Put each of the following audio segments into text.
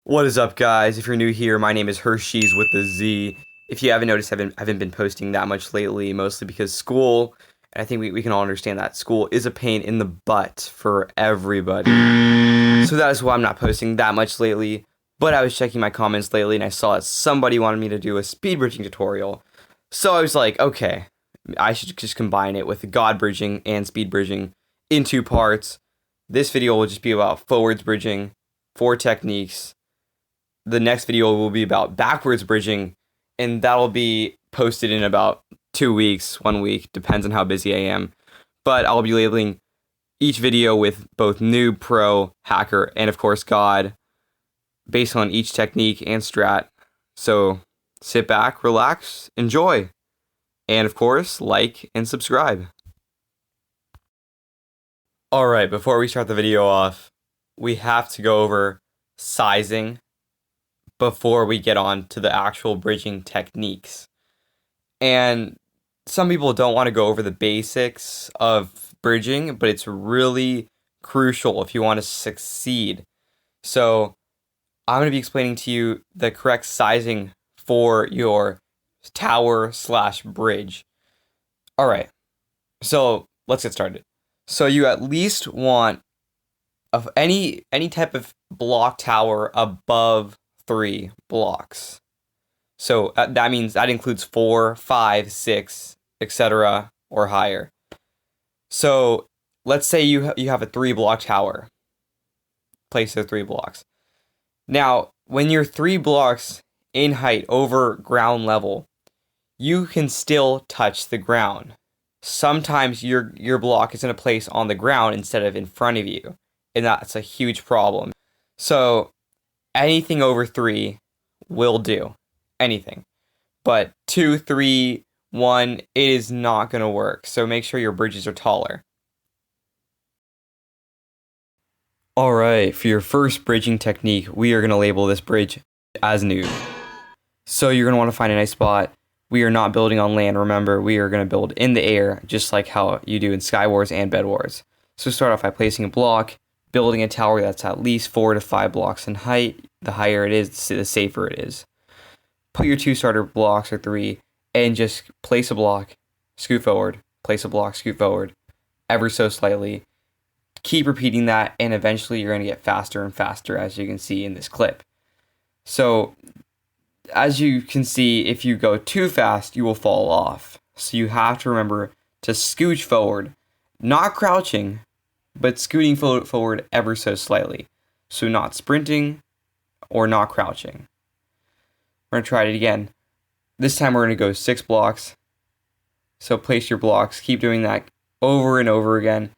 What is up, guys? If you're new here, my name is Hershey's with the Z. If you haven't noticed, I haven't been posting that much lately, mostly because school, and I think we can all understand that school is a pain in the butt for everybody. So that is why I'm not posting that much lately. But I was checking my comments lately and I saw that somebody wanted me to do a speed bridging tutorial. So I was like, okay, I should just combine it with God bridging and speed bridging in two parts. This video will just be about forwards bridging, 4 techniques. The next video will be about backwards bridging, and that'll be posted in about 2 weeks, 1 week, depends on how busy I am. But I'll be labeling each video with both noob, pro, hacker, and of course God, based on each technique and strat. So sit back, relax, enjoy, and of course, like and subscribe. Alright, before we start the video off, we have to go over sizing before we get on to the actual bridging techniques. And some people don't want to go over the basics of bridging, but it's really crucial if you want to succeed. So I'm going to be explaining to you the correct sizing for your tower slash bridge. All right, so let's get started. So you at least want of any type of block tower above 3 blocks. So that means that includes 4, 5, 6, etc., or higher. So let's say you have a 3-block tower. Place the 3 blocks. Now, when you're 3 blocks in height over ground level, you can still touch the ground. Sometimes your block is in a place on the ground instead of in front of you, and that's a huge problem. So anything over 3 will do. Anything. But 2, 3, 1, it is not going to work. So make sure your bridges are taller. Alright, for your first bridging technique, we are going to label this bridge as noob. So you're going to want to find a nice spot. We are not building on land, remember, we are going to build in the air, just like how you do in Skywars and Bed Wars. So start off by placing a block, building a tower that's at least 4 to 5 blocks in height. The higher it is, the safer it is. Put your 2 starter blocks or 3, and just place a block, scoot forward, place a block, scoot forward, ever so slightly. Keep repeating that, and eventually you're going to get faster and faster, as you can see in this clip. So as you can see, if you go too fast, you will fall off. So you have to remember to scooch forward, not crouching, but scooting forward ever so slightly. So not sprinting or not crouching. We're going to try it again. This time we're going to go 6 blocks. So place your blocks, keep doing that over and over again.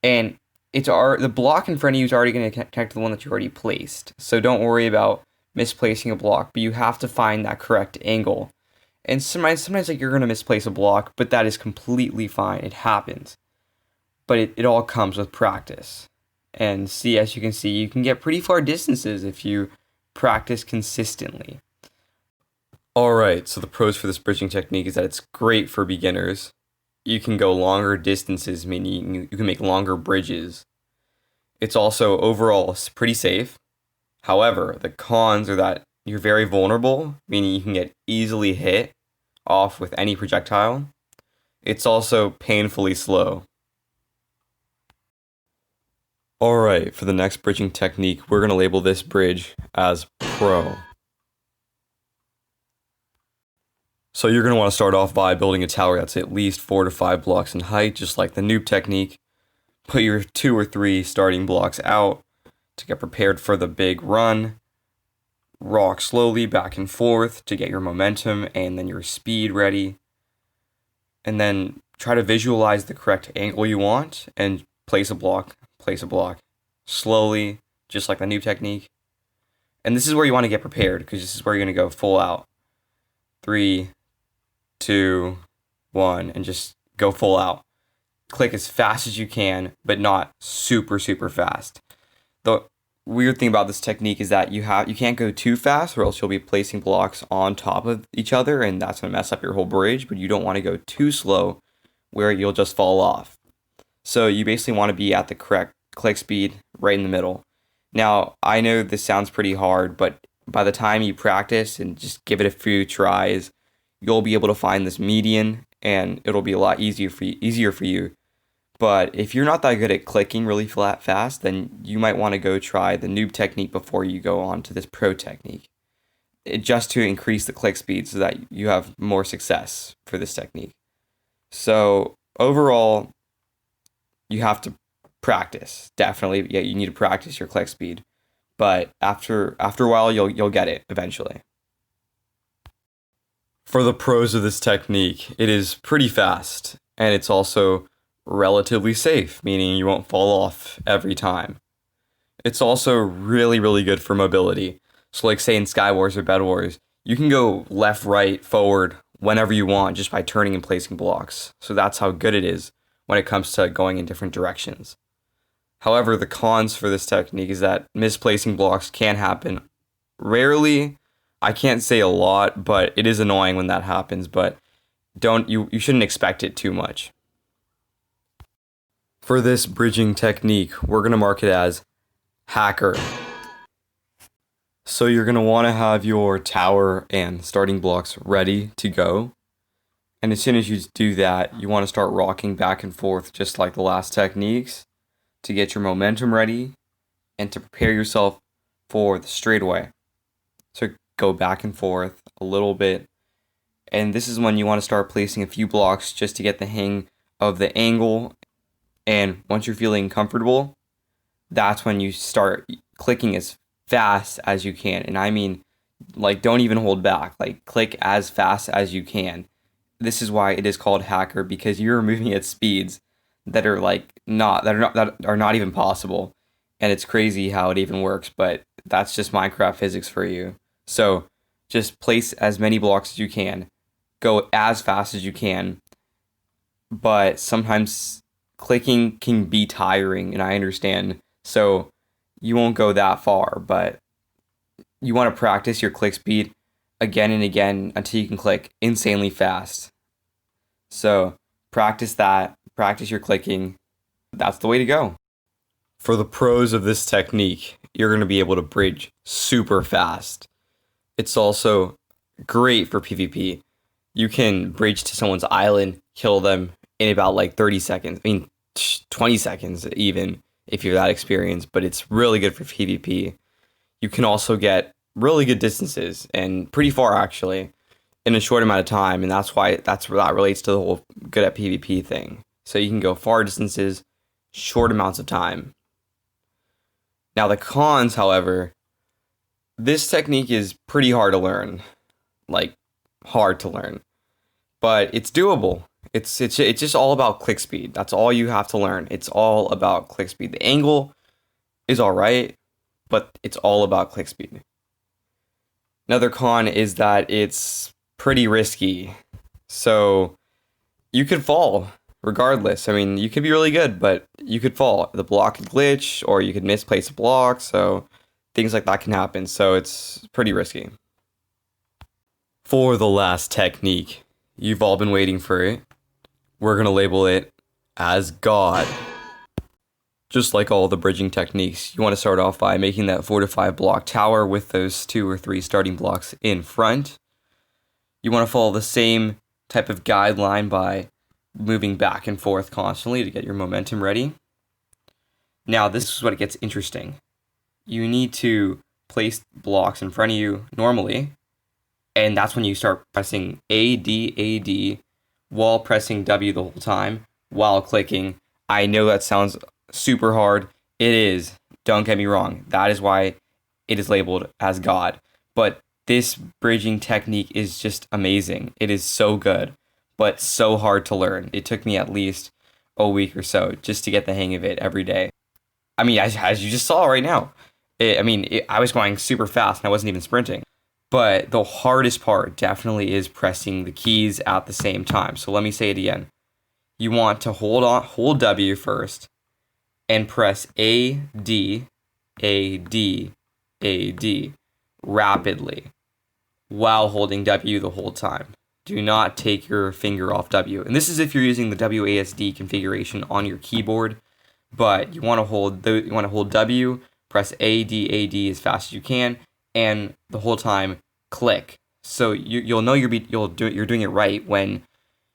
And the block in front of you is already going to connect to the one that you already placed. So don't worry about misplacing a block, but you have to find that correct angle. And sometimes like you're going to misplace a block, but that is completely fine. It happens. But it all comes with practice. And as you can see, you can get pretty far distances if you practice consistently. Alright, so the pros for this bridging technique is that it's great for beginners. You can go longer distances, meaning you can make longer bridges. It's also overall pretty safe. However, the cons are that you're very vulnerable, meaning you can get easily hit off with any projectile. It's also painfully slow. Alright, for the next bridging technique, we're going to label this bridge as Pro. So you're going to want to start off by building a tower that's at least 4 to 5 blocks in height, just like the noob technique. Put your 2 or 3 starting blocks out to get prepared for the big run. Rock slowly back and forth to get your momentum and then your speed ready. And then try to visualize the correct angle you want and place a block, slowly, just like the noob technique. And this is where you want to get prepared, because this is where you're going to go full out. 3, 2, 1, and just go full out. Click as fast as you can, but not super fast. The weird thing about this technique is that you can't go too fast, or else you'll be placing blocks on top of each other, and that's going to mess up your whole bridge. But you don't want to go too slow, where you'll just fall off. So you basically want to be at the correct click speed, right in the middle. Now, I know this sounds pretty hard, but by the time you practice and just give it a few tries, you'll be able to find this median and it'll be a lot easier for you. But if you're not that good at clicking really fast, then you might want to go try the noob technique before you go on to this pro technique. Just to increase the click speed so that you have more success for this technique. So overall, you have to practice. Definitely, yeah, you need to practice your click speed. But after a while, you'll get it eventually. For the pros of this technique, it is pretty fast and it's also relatively safe, meaning you won't fall off every time. It's also really, really good for mobility. So like say in Skywars or Bed Wars, you can go left, right, forward whenever you want just by turning and placing blocks. So that's how good it is when it comes to going in different directions. However, the cons for this technique is that misplacing blocks can happen. Rarely, I can't say a lot, but it is annoying when that happens, but you shouldn't expect it too much. For this bridging technique, we're going to mark it as hacker. So you're going to want to have your tower and starting blocks ready to go. And as soon as you do that, you want to start rocking back and forth just like the last techniques to get your momentum ready and to prepare yourself for the straightaway. So go back and forth a little bit. And this is when you want to start placing a few blocks just to get the hang of the angle. And once you're feeling comfortable, that's when you start clicking as fast as you can. And I mean, like, don't even hold back. Like, click as fast as you can. This is why it is called hacker, because you're moving at speeds that are not even possible. And it's crazy how it even works, but that's just Minecraft physics for you. So just place as many blocks as you can, go as fast as you can, but sometimes clicking can be tiring, and I understand. So you won't go that far, but you want to practice your click speed again and again until you can click insanely fast. So practice that, practice your clicking. That's the way to go. For the pros of this technique, you're going to be able to bridge super fast. It's also great for PvP. You can bridge to someone's island, kill them in about like 30 seconds. I mean, 20 seconds even if you're that experienced, but it's really good for PvP. You can also get really good distances and pretty far actually in a short amount of time, and that's where that relates to the whole good at PvP thing. So you can go far distances, short amounts of time. Now the cons, however, this technique is pretty hard to learn. Like, hard to learn. But it's doable. It's just all about click speed. That's all you have to learn. It's all about click speed. The angle is alright, but it's all about click speed. Another con is that it's pretty risky. So you could fall regardless. I mean, you could be really good, but you could fall. The block could glitch, or you could misplace a block, so things like that can happen. So it's pretty risky. For the last technique, you've all been waiting for it. We're going to label it as God. Just like all the bridging techniques, you want to start off by making that 4 to 5 block tower with those 2 or 3 starting blocks in front. You want to follow the same type of guideline by moving back and forth constantly to get your momentum ready. Now, this is what it gets interesting. You need to place blocks in front of you normally, and that's when you start pressing AD while pressing W the whole time while clicking. I know that sounds super hard. It is. Don't get me wrong. That is why it is labeled as God. But this bridging technique is just amazing. It is so good, but so hard to learn. It took me at least a week or so just to get the hang of it every day. I mean, as you just saw right now, I was going super fast and I wasn't even sprinting. But the hardest part definitely is pressing the keys at the same time. So let me say it again. You want to hold W first and press AD rapidly while holding W the whole time. Do not take your finger off W. And this is if you're using the WASD configuration on your keyboard, but you want to hold W press A, D as fast as you can, and the whole time click. So you'll know you're doing it right when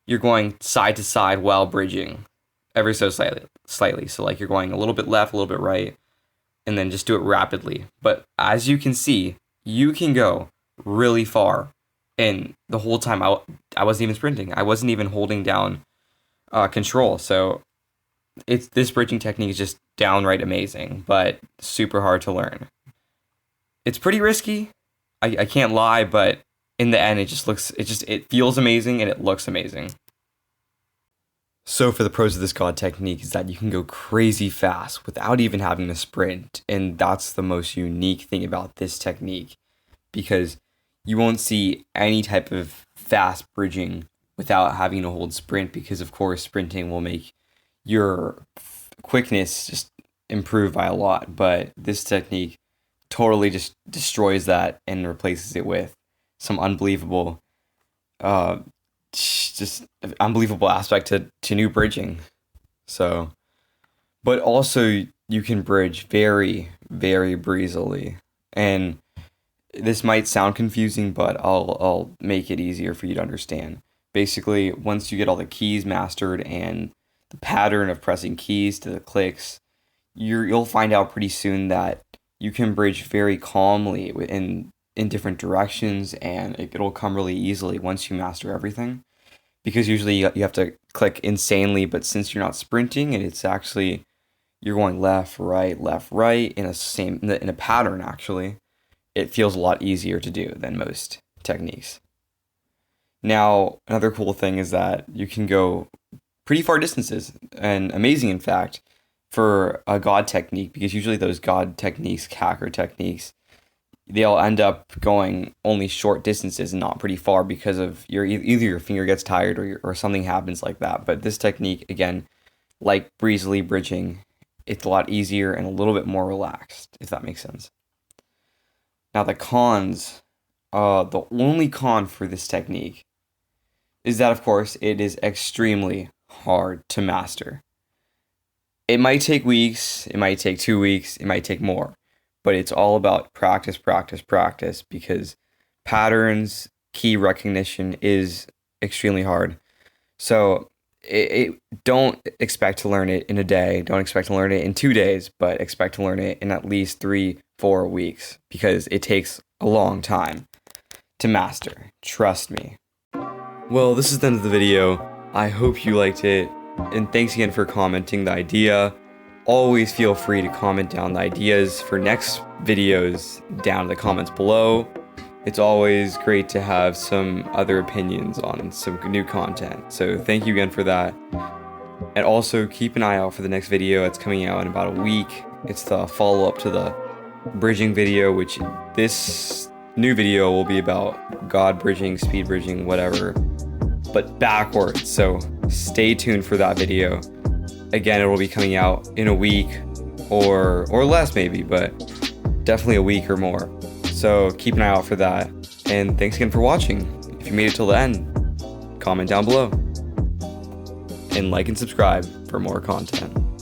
you're going side to side while bridging, ever so slightly. So like you're going a little bit left, a little bit right, and then just do it rapidly. But as you can see, you can go really far, and the whole time I wasn't even sprinting. I wasn't even holding down control. So this bridging technique is just downright amazing, but super hard to learn. It's pretty risky, I can't lie, but in the end, it feels amazing and it looks amazing. So for the pros of this God technique is that you can go crazy fast without even having to sprint, and that's the most unique thing about this technique, because you won't see any type of fast bridging without having to hold sprint, because of course sprinting will make your quickness just improve by a lot, but this technique totally just destroys that and replaces it with some unbelievable aspect to new bridging. So, but also you can bridge very, very breezily, and this might sound confusing, but I'll make it easier for you to understand. Basically, once you get all the keys mastered and the pattern of pressing keys to the clicks, you'll find out pretty soon that you can bridge very calmly in different directions, and it'll come really easily once you master everything. Because usually you have to click insanely, but since you're not sprinting and it's actually you're going left, right in a pattern, actually, it feels a lot easier to do than most techniques. Now, another cool thing is that you can go pretty far distances, and amazing, in fact, for a God technique, because usually those God techniques, hacker techniques, they'll end up going only short distances and not pretty far because of either your finger gets tired or something happens like that. But this technique, again, like breezily bridging, it's a lot easier and a little bit more relaxed, if that makes sense. Now the cons, the only con for this technique is that, of course, it is extremely hard to master. It might take weeks, it might take 2 weeks, it might take more, but it's all about practice, because patterns, key recognition is extremely hard. So don't expect to learn it in a day, don't expect to learn it in 2 days, but expect to learn it in at least 3-4 weeks, because it takes a long time to master. Trust me. Well, this is the end of the video. I hope you liked it, and thanks again for commenting the idea. Always feel free to comment down the ideas for next videos down in the comments below. It's always great to have some other opinions on some new content, so thank you again for that. And also keep an eye out for the next video that's coming out in about a week. It's the follow-up to the bridging video, which this new video will be about God bridging, speed bridging, whatever, but backwards. So stay tuned for that video. Again, it will be coming out in a week or less maybe, but definitely a week or more. So keep an eye out for that. And thanks again for watching. If you made it till the end, comment down below. And like and subscribe for more content.